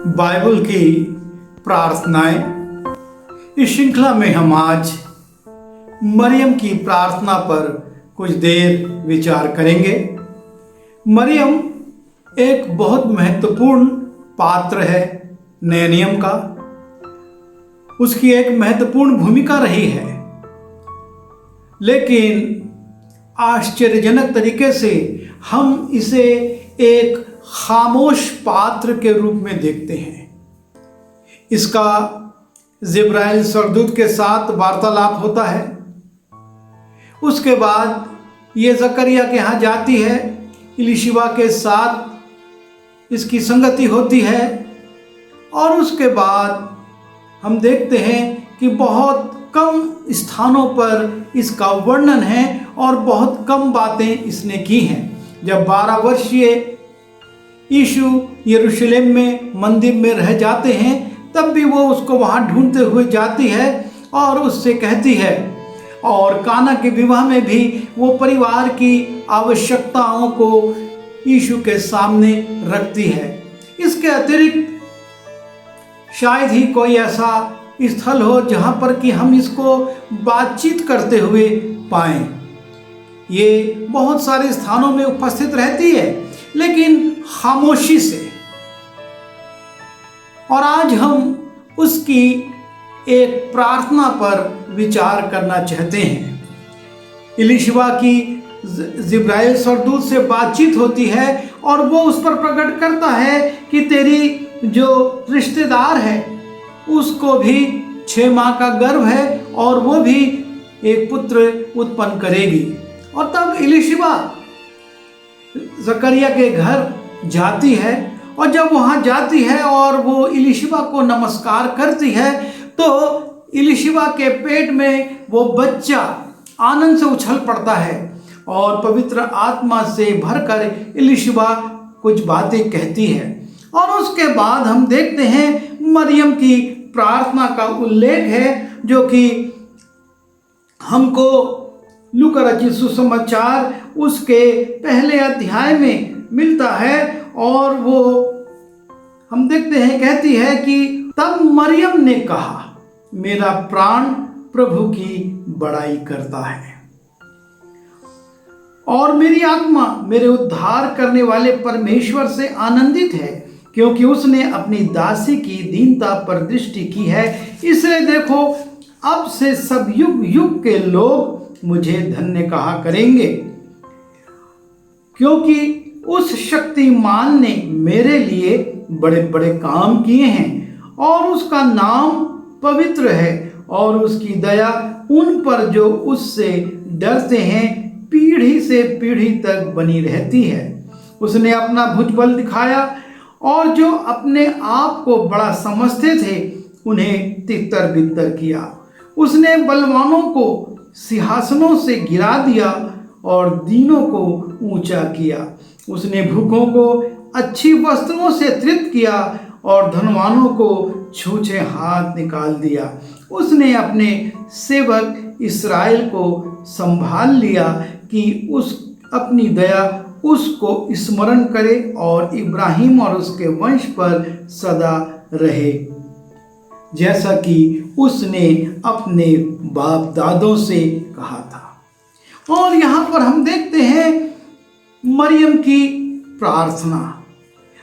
Bible की प्रार्थनाएं। इस श्रृंखला में हम आज मरियम की प्रार्थना पर कुछ देर विचार करेंगे। मरियम एक बहुत महत्वपूर्ण पात्र है नए नियम का। उसकी एक महत्वपूर्ण भूमिका रही है, लेकिन आश्चर्यजनक तरीके से हम इसे एक खामोश पात्र के रूप में देखते हैं। इसका जिब्राइल स्वर्गदूत के साथ वार्तालाप होता है। उसके बाद ये जकरिया के यहाँ जाती है, इलिशिबा के साथ इसकी संगति होती है, और उसके बाद हम देखते हैं कि बहुत कम स्थानों पर इसका वर्णन है और बहुत कम बातें इसने की हैं। जब 12 वर्षीय यीशु यरूशलेम में मंदिर में रह जाते हैं, तब भी वो उसको वहाँ ढूंढते हुए जाती है और उससे कहती है, और काना के विवाह में भी वो परिवार की आवश्यकताओं को यीशु के सामने रखती है। इसके अतिरिक्त शायद ही कोई ऐसा स्थल हो जहाँ पर कि हम इसको बातचीत करते हुए पाएं। ये बहुत सारे स्थानों में उपस्थित रहती है, लेकिन खामोशी से। और आज हम उसकी एक प्रार्थना पर विचार करना चाहते हैं। इलिशिबा की जिब्राइल स्वर्गदूत से बातचीत होती है और वो उस पर प्रकट करता है कि तेरी जो रिश्तेदार है उसको भी 6 माह का गर्भ है और वो भी एक पुत्र उत्पन्न करेगी। और तब इलिशिबा जकरिया के घर जाती है, और जब वहाँ जाती है और वो इलिशिबा को नमस्कार करती है, तो इलिशिबा के पेट में वो बच्चा आनंद से उछल पड़ता है और पवित्र आत्मा से भरकर इलिशिबा कुछ बातें कहती है। और उसके बाद हम देखते हैं मरियम की प्रार्थना का उल्लेख है, जो कि हमको लूका रचित सुसमाचार उसके पहले अध्याय में मिलता है। और वो हम देखते हैं, कहती है कि तब मरियम ने कहा, मेरा प्राण प्रभु की बड़ाई करता है और मेरी आत्मा मेरे उद्धार करने वाले परमेश्वर से आनंदित है, क्योंकि उसने अपनी दासी की दीनता पर दृष्टि की है। इसलिए देखो, अब से सब युग युग के लोग मुझे धन्य कहा करेंगे, क्योंकि उस शक्तिमान ने मेरे लिए बड़े बड़े काम किए हैं, और उसका नाम पवित्र है, और उसकी दया उन पर जो उससे डरते हैं पीढ़ी से पीढ़ी तक बनी रहती है। उसने अपना भुजबल दिखाया, और जो अपने आप को बड़ा समझते थे उन्हें तितर बितर किया। उसने बलवानों को सिंहासनों से गिरा दिया और दीनों को ऊंचा किया। उसने भूखों को अच्छी वस्त्रों से तृप्त किया और धनवानों को छूछे हाथ निकाल दिया। उसने अपने सेवक इस्राएल को संभाल लिया कि उस अपनी दया उसको स्मरण करे और इब्राहिम और उसके वंश पर सदा रहे, जैसा कि उसने अपने बाप दादों से कहा था। और यहाँ पर हम देखते हैं मरियम की प्रार्थना।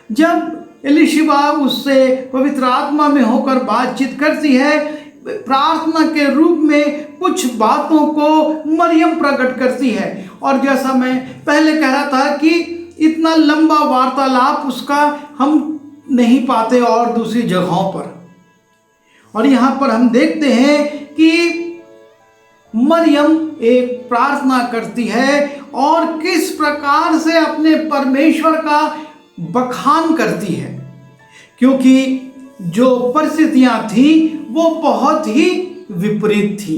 जब इलिशिबा उससे पवित्र आत्मा में होकर बातचीत करती है, प्रार्थना के रूप में कुछ बातों को मरियम प्रकट करती है। और जैसा मैं पहले कह रहा था कि इतना लंबा वार्तालाप उसका हम नहीं पाते और दूसरी जगहों पर। और यहाँ पर हम देखते हैं कि मरियम एक प्रार्थना करती है और किस प्रकार से अपने परमेश्वर का बखान करती है, क्योंकि जो परिस्थितियां थी वो बहुत ही विपरीत थी।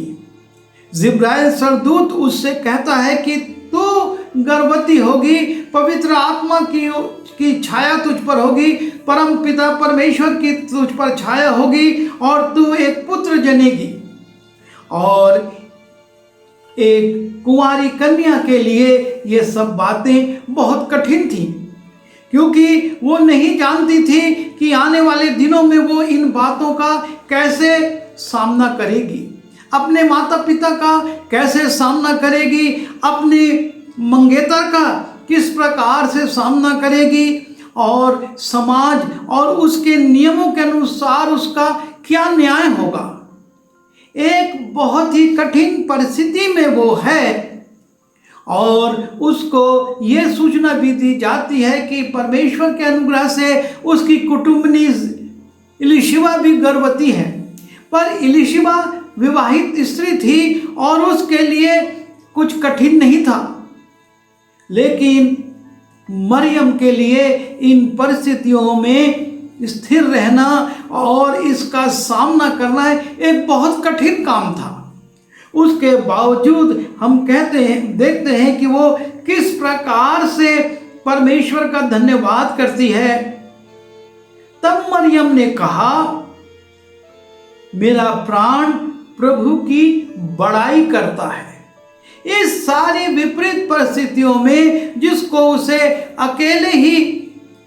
जिब्राइल स्वर्गदूत उससे कहता है कि तू गर्भवती होगी, पवित्र आत्मा की छाया तुझ पर होगी, परम पिता परमेश्वर की तुझ पर छाया होगी, और तू एक पुत्र जनेगी। और एक कुंवारी कन्या के लिए ये सब बातें बहुत कठिन थी, क्योंकि वो नहीं जानती थी कि आने वाले दिनों में वो इन बातों का कैसे सामना करेगी, अपने माता पिता का कैसे सामना करेगी, अपने मंगेतर का किस प्रकार से सामना करेगी, और समाज और उसके नियमों के अनुसार उसका क्या न्याय होगा। एक बहुत ही कठिन परिस्थिति में वो है, और उसको ये सूचना भी दी जाती है कि परमेश्वर के अनुग्रह से उसकी कुटुंबनी इलिशिबा भी गर्भवती है। पर इलिशिबा विवाहित स्त्री थी और उसके लिए कुछ कठिन नहीं था, लेकिन मरियम के लिए इन परिस्थितियों में स्थिर रहना और इसका सामना करना एक बहुत कठिन काम था। उसके बावजूद हम देखते हैं कि वो किस प्रकार से परमेश्वर का धन्यवाद करती है। तब मरियम ने कहा, मेरा प्राण प्रभु की बड़ाई करता है। इस सारी विपरीत परिस्थितियों में जिसको उसे अकेले ही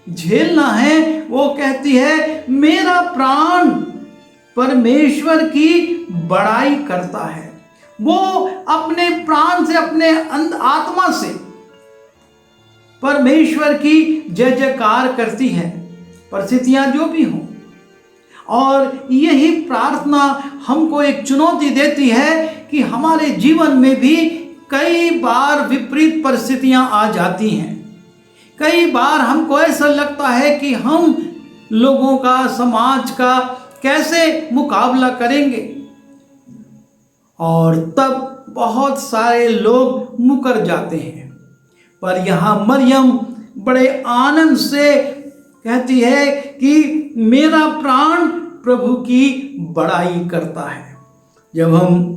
झेलना है, वो कहती है मेरा प्राण परमेश्वर की बड़ाई करता है। वो अपने प्राण से, अपने आत्मा से परमेश्वर की जय जयकार करती है, परिस्थितियां जो भी हों। और यही प्रार्थना हमको एक चुनौती देती है कि हमारे जीवन में भी कई बार विपरीत परिस्थितियां आ जाती हैं। कई बार हमको ऐसा लगता है कि हम लोगों का, समाज का कैसे मुकाबला करेंगे, और तब बहुत सारे लोग मुकर जाते हैं। पर यहाँ मरियम बड़े आनंद से कहती है कि मेरा प्राण प्रभु की बड़ाई करता है। जब हम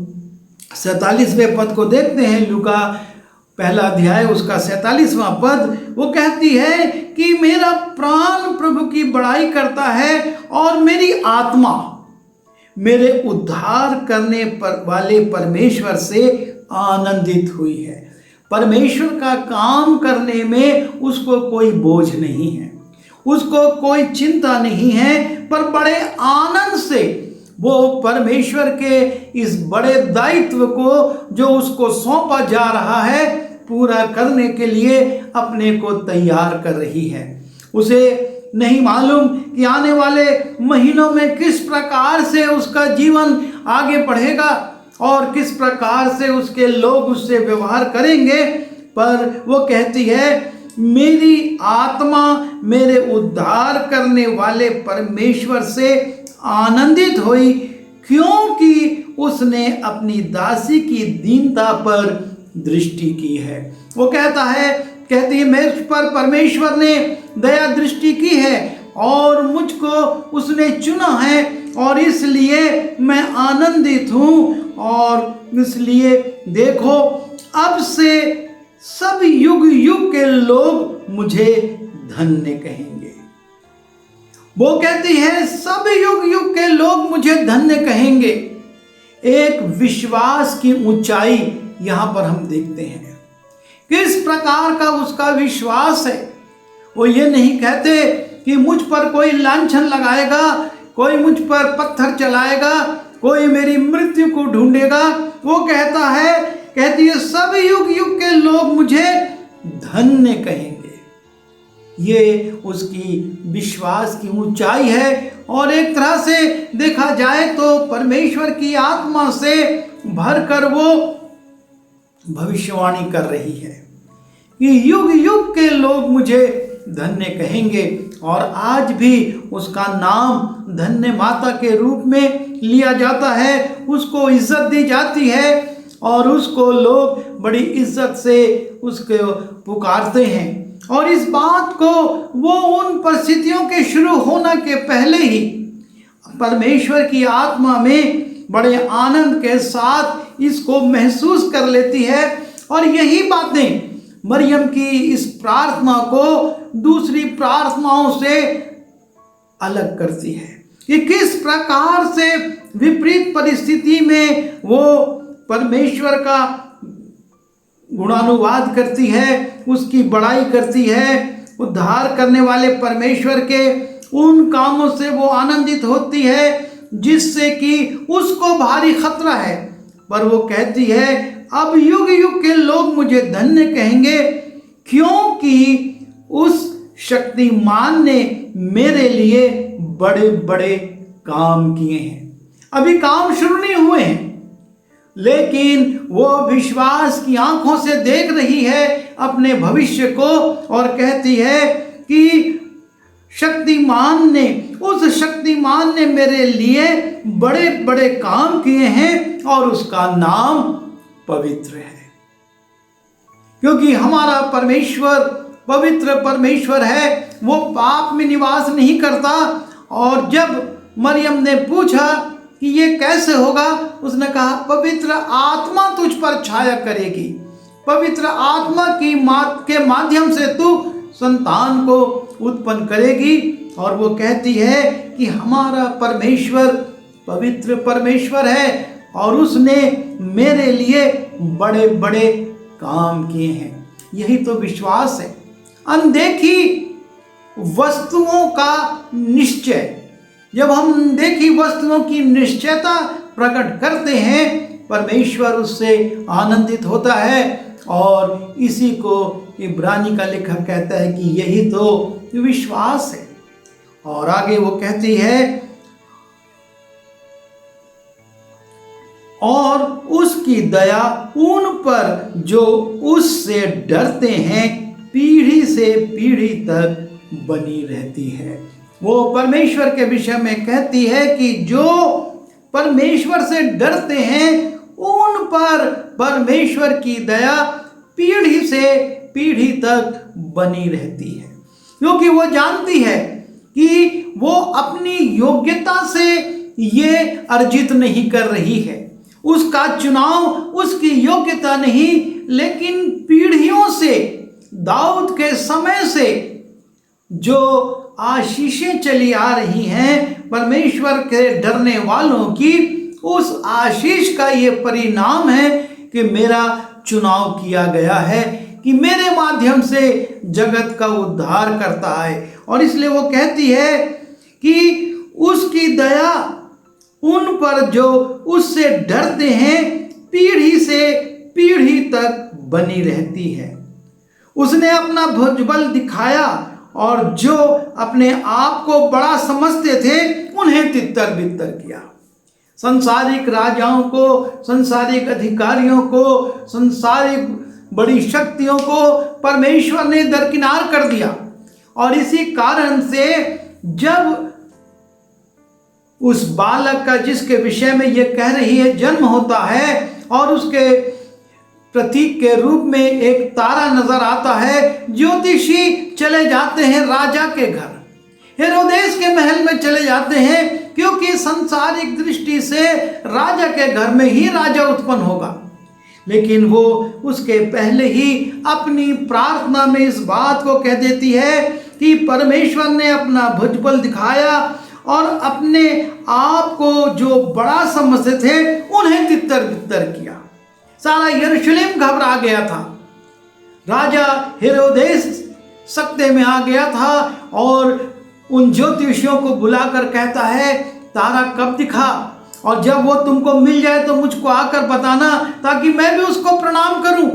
47वें पद को देखते हैं, लूका पहला अध्याय उसका 47वां पद, वो कहती है कि मेरा प्राण प्रभु की बड़ाई करता है और मेरी आत्मा मेरे उद्धार करने वाले परमेश्वर से आनंदित हुई है। परमेश्वर का काम करने में उसको कोई बोझ नहीं है, उसको कोई चिंता नहीं है, पर बड़े आनंद से वो परमेश्वर के इस बड़े दायित्व को जो उसको सौंपा जा रहा है पूरा करने के लिए अपने को तैयार कर रही है। उसे नहीं मालूम कि आने वाले महीनों में किस प्रकार से उसका जीवन आगे बढ़ेगा और किस प्रकार से उसके लोग उससे व्यवहार करेंगे, पर वो कहती है मेरी आत्मा मेरे उद्धार करने वाले परमेश्वर से आनंदित हुई, क्योंकि उसने अपनी दासी की दीनता पर दृष्टि की है। वो कहती है मेरे पर परमेश्वर ने दया दृष्टि की है और मुझको उसने चुना है, और इसलिए मैं आनंदित हूँ। और इसलिए देखो, अब से सब युग युग के लोग मुझे धन्य कहेंगे। वो कहती है सब युग युग के लोग मुझे धन्य कहेंगे। एक विश्वास की ऊंचाई यहां पर हम देखते हैं, किस प्रकार का उसका विश्वास है। वो ये नहीं कहते कि मुझ पर कोई लांछन लगाएगा, कोई मुझ पर पत्थर चलाएगा, कोई मेरी मृत्यु को ढूंढेगा। वो कहती है सब युग युग के लोग मुझे धन्य कहेंगे। ये उसकी विश्वास की ऊंचाई है, और एक तरह से देखा जाए तो परमेश्वर की आत्मा से भरकर वो भविष्यवाणी कर रही है कि युग युग के लोग मुझे धन्य कहेंगे। और आज भी उसका नाम धन्य माता के रूप में लिया जाता है, उसको इज्जत दी जाती है और उसको लोग बड़ी इज्जत से उसको पुकारते हैं। और इस बात को वो उन परिस्थितियों के शुरू होने के पहले ही परमेश्वर की आत्मा में बड़े आनंद के साथ इसको महसूस कर लेती है। और यही बातें मरियम की इस प्रार्थना को दूसरी प्रार्थनाओं से अलग करती है कि किस प्रकार से विपरीत परिस्थिति में वो परमेश्वर का गुणानुवाद करती है, उसकी बड़ाई करती है उद्धार करने वाले परमेश्वर के उन कामों से वो आनंदित होती है जिससे कि उसको भारी खतरा है। पर वो कहती है अब युग युग के लोग मुझे धन्य कहेंगे, क्योंकि उस शक्तिमान ने मेरे लिए बड़े बड़े काम किए हैं। अभी काम शुरू नहीं हुए हैं, लेकिन वो विश्वास की आंखों से देख रही है अपने भविष्य को और कहती है कि उस शक्तिमान ने मेरे लिए बड़े बड़े काम किए हैं और उसका नाम पवित्र है। क्योंकि हमारा परमेश्वर पवित्र परमेश्वर है, वो पाप में निवास नहीं करता। और जब मरियम ने पूछा कि ये कैसे होगा, उसने कहा पवित्र आत्मा तुझ पर छाया करेगी, पवित्र आत्मा के माध्यम से तू संतान को उत्पन्न करेगी। और वो कहती है कि हमारा परमेश्वर पवित्र परमेश्वर है और उसने मेरे लिए बड़े बड़े काम किए हैं। यही तो विश्वास है, अनदेखी वस्तुओं का निश्चय। जब हम देखी वस्तुओं की निश्चयता प्रकट करते हैं, परमेश्वर उससे आनंदित होता है। और इसी को इब्रानी का लेखक कहता है कि यही तो विश्वास है। और आगे वो कहती है और उसकी दया उन पर जो उससे डरते हैं पीढ़ी से पीढ़ी तक बनी रहती है। वो परमेश्वर के विषय में कहती है कि जो परमेश्वर से डरते हैं उन पर परमेश्वर की दया पीढ़ी से पीढ़ी तक बनी रहती है। क्योंकि वो जानती है कि वो अपनी योग्यता से ये अर्जित नहीं कर रही है, उसका चुनाव उसकी योग्यता नहीं, लेकिन पीढ़ियों से दाऊद के समय से जो आशीषें चली आ रही हैं परमेश्वर के डरने वालों की, उस आशीष का ये परिणाम है कि मेरा चुनाव किया गया है, कि मेरे माध्यम से जगत का उद्धार करता है। और इसलिए वो कहती है कि उसकी दया उन पर जो उससे डरते हैं पीढ़ी से पीढ़ी तक बनी रहती है। उसने अपना भुजबल दिखाया और जो अपने आप को बड़ा समझते थे उन्हें तितर बितर किया। संसारिक राजाओं को, संसारिक अधिकारियों को, संसारिक बड़ी शक्तियों को परमेश्वर ने दरकिनार कर दिया। और इसी कारण से जब उस बालक का, जिसके विषय में ये कह रही है, जन्म होता है और उसके प्रतीक के रूप में एक तारा नजर आता है, ज्योतिषी चले जाते हैं राजा के घर, हेरोदेस के महल में चले जाते हैं, क्योंकि सांसारिक दृष्टि से राजा के घर में ही राजा उत्पन्न होगा। लेकिन वो उसके पहले ही अपनी प्रार्थना में इस बात को कह देती है कि परमेश्वर ने अपना भुजबल दिखाया और अपने आप को जो बड़ा समझते थे उन्हें तितर बितर किया। सारा यरूशलेम घबरा गया था, राजा हेरोदेस सकते में आ गया था और उन ज्योतिषियों को बुलाकर कहता है तारा कब दिखा, और जब वो तुमको मिल जाए तो मुझको आकर बताना ताकि मैं भी उसको प्रणाम करूं।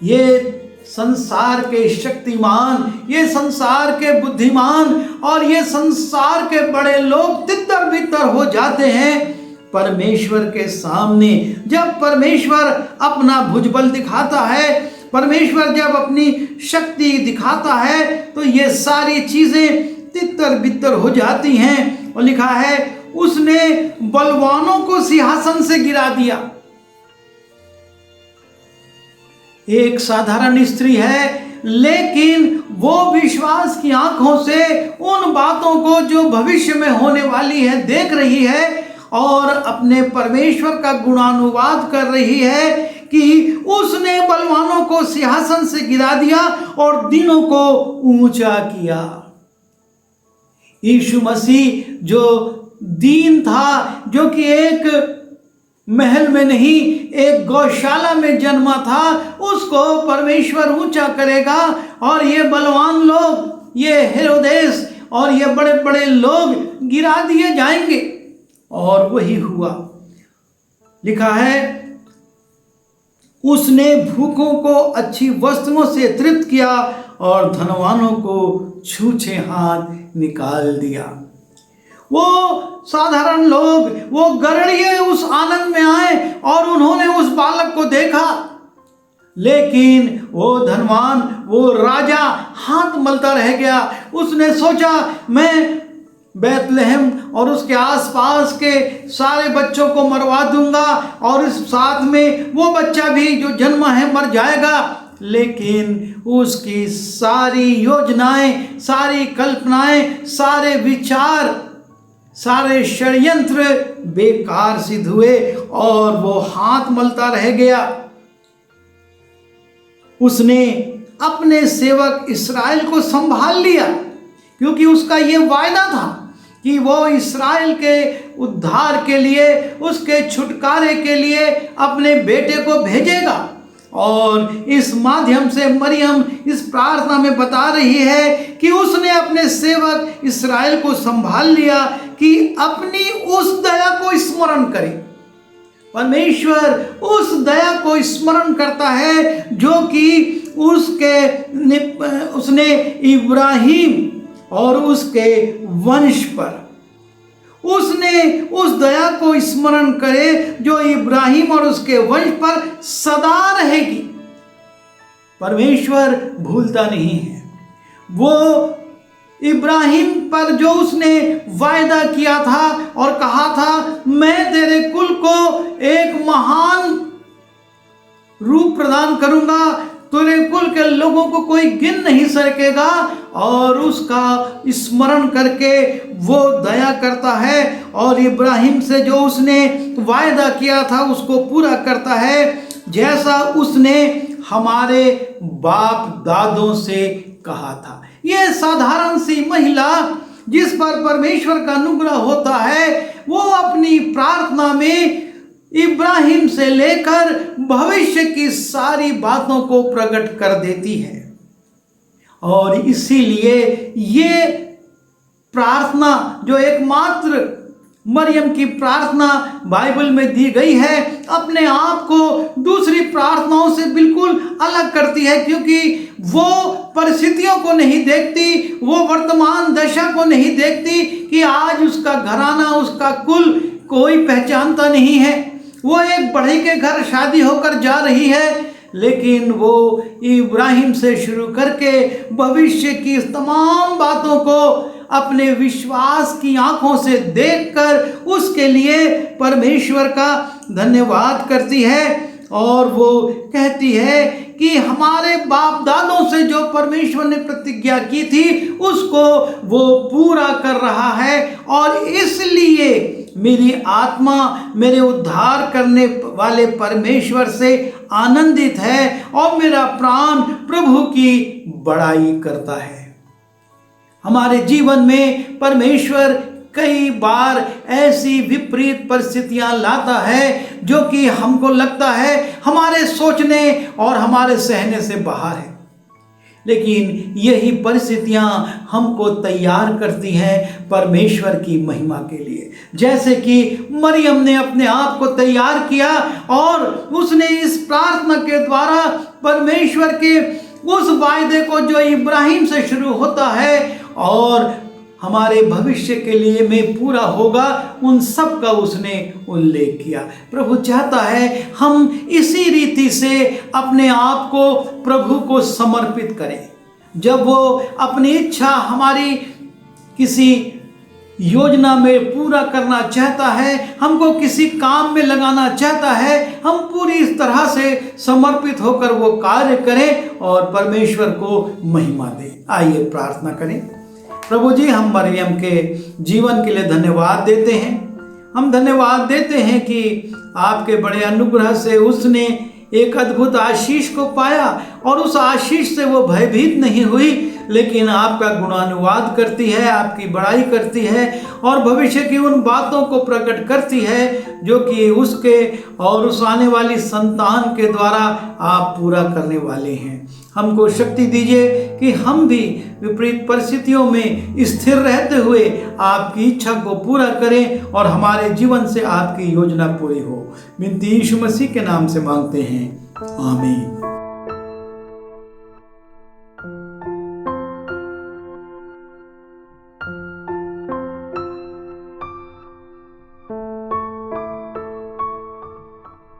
ये संसार के शक्तिमान, ये संसार के बुद्धिमान और ये संसार के बड़े लोग तितर बितर हो जाते हैं परमेश्वर के सामने। जब परमेश्वर अपना भुजबल दिखाता है, परमेश्वर जब अपनी शक्ति दिखाता है, तो ये सारी चीजें तितर बितर हो जाती हैं। और लिखा है उसने बलवानों को सिंहासन से गिरा दिया। एक साधारण स्त्री है, लेकिन वो विश्वास की आंखों से उन बातों को जो भविष्य में होने वाली है देख रही है और अपने परमेश्वर का गुणानुवाद कर रही है कि उसने बलवानों को सिंहासन से गिरा दिया और दिनों को ऊंचा किया। यीशु मसीह जो दीन था, जो कि एक महल में नहीं, एक गौशाला में जन्मा था, उसको परमेश्वर ऊंचा करेगा। और ये बलवान लोग, ये हेरोदेस और ये बड़े बड़े लोग गिरा दिए जाएंगे। और वही हुआ। लिखा है, उसने भूखों को अच्छी वस्तुओं से तृप्त किया और धनवानों को छूछे हाथ निकाल दिया। वो साधारण लोग, वो गरड़िए उस आनंद में आए और उन्होंने उस बालक को देखा, लेकिन वो धनवान, वो राजा हाथ मलता रह गया। उसने सोचा, मैं बैतलहम और उसके आसपास के सारे बच्चों को मरवा दूंगा और इस साथ में वो बच्चा भी जो जन्मा है मर जाएगा। लेकिन उसकी सारी योजनाएं, सारी कल्पनाएं, सारे विचार, सारे षड्यंत्र बेकार सिद्ध हुए और वो हाथ मलता रह गया। उसने अपने सेवक इस्राएल को संभाल लिया, क्योंकि उसका ये वायदा था कि वो इस्राएल के उद्धार के लिए, उसके छुटकारे के लिए अपने बेटे को भेजेगा। और इस माध्यम से मरियम इस प्रार्थना में बता रही है कि उसने अपने सेवक इस्राएल को संभाल लिया कि अपनी उस दया को स्मरण करे। परमेश्वर उस दया को स्मरण करता है जो कि उसने इब्राहिम और उसके वंश पर, उसने उस दया को स्मरण करे जो इब्राहिम और उसके वंश पर सदा रहेगी। परमेश्वर भूलता नहीं है। वो इब्राहिम पर जो उसने वायदा किया था और कहा था, मैं तेरे कुल को एक महान रूप प्रदान करूंगा, तेरे कुल के लोगों को कोई गिन नहीं सकेगा, और उसका स्मरण करके वो दया करता है और इब्राहिम से जो उसने वायदा किया था उसको पूरा करता है, जैसा उसने हमारे बाप दादों से कहा था। ये साधारण सी महिला जिस पर परमेश्वर का अनुग्रह होता है, वो अपनी प्रार्थना में इब्राहिम से लेकर भविष्य की सारी बातों को प्रकट कर देती है। और इसीलिए ये प्रार्थना जो एकमात्र मरियम की प्रार्थना बाइबल में दी गई है, अपने आप को दूसरी प्रार्थनाओं से बिल्कुल अलग करती है, क्योंकि वो परिस्थितियों को नहीं देखती, वो वर्तमान दशा को नहीं देखती कि आज उसका घराना, उसका कुल कोई पहचानता नहीं है। वो एक बढ़ई के घर शादी होकर जा रही है, लेकिन वो इब्राहिम से शुरू करके भविष्य की तमाम बातों को अपने विश्वास की आंखों से देखकर उसके लिए परमेश्वर का धन्यवाद करती है। और वो कहती है कि हमारे बाप दादों से जो परमेश्वर ने प्रतिज्ञा की थी उसको वो पूरा कर रहा है, और इसलिए मेरी आत्मा मेरे उद्धार करने वाले परमेश्वर से आनंदित है और मेरा प्राण प्रभु की बड़ाई करता है। हमारे जीवन में परमेश्वर कई बार ऐसी विपरीत परिस्थितियां लाता है जो कि हमको लगता है हमारे सोचने और हमारे सहने से बाहर है, लेकिन यही परिस्थितियां हमको तैयार करती हैं परमेश्वर की महिमा के लिए। जैसे कि मरियम ने अपने आप को तैयार किया और उसने इस प्रार्थना के द्वारा परमेश्वर के उस वायदे को जो इब्राहिम से शुरू होता है और हमारे भविष्य के लिए में पूरा होगा, उन सब का उसने उल्लेख किया। प्रभु चाहता है हम इसी रीति से अपने आप को प्रभु को समर्पित करें। जब वो अपनी इच्छा हमारी किसी योजना में पूरा करना चाहता है, हमको किसी काम में लगाना चाहता है, हम पूरी इस तरह से समर्पित होकर वो कार्य करें और परमेश्वर को महिमा दें। आइए प्रार्थना करें। प्रभु जी, हम मरियम के जीवन के लिए धन्यवाद देते हैं। हम धन्यवाद देते हैं कि आपके बड़े अनुग्रह से उसने एक अद्भुत आशीष को पाया और उस आशीष से वो भयभीत नहीं हुई, लेकिन आपका गुणानुवाद करती है, आपकी बड़ाई करती है और भविष्य की उन बातों को प्रकट करती है जो कि उसके और उस आने वाली संतान के द्वारा आप पूरा करने वाले हैं। हमको शक्ति दीजिए कि हम भी विपरीत परिस्थितियों में स्थिर रहते हुए आपकी इच्छा को पूरा करें और हमारे जीवन से आपकी योजना पूरी हो। विनती यीशु मसीह के नाम से मांगते हैं, आमीन।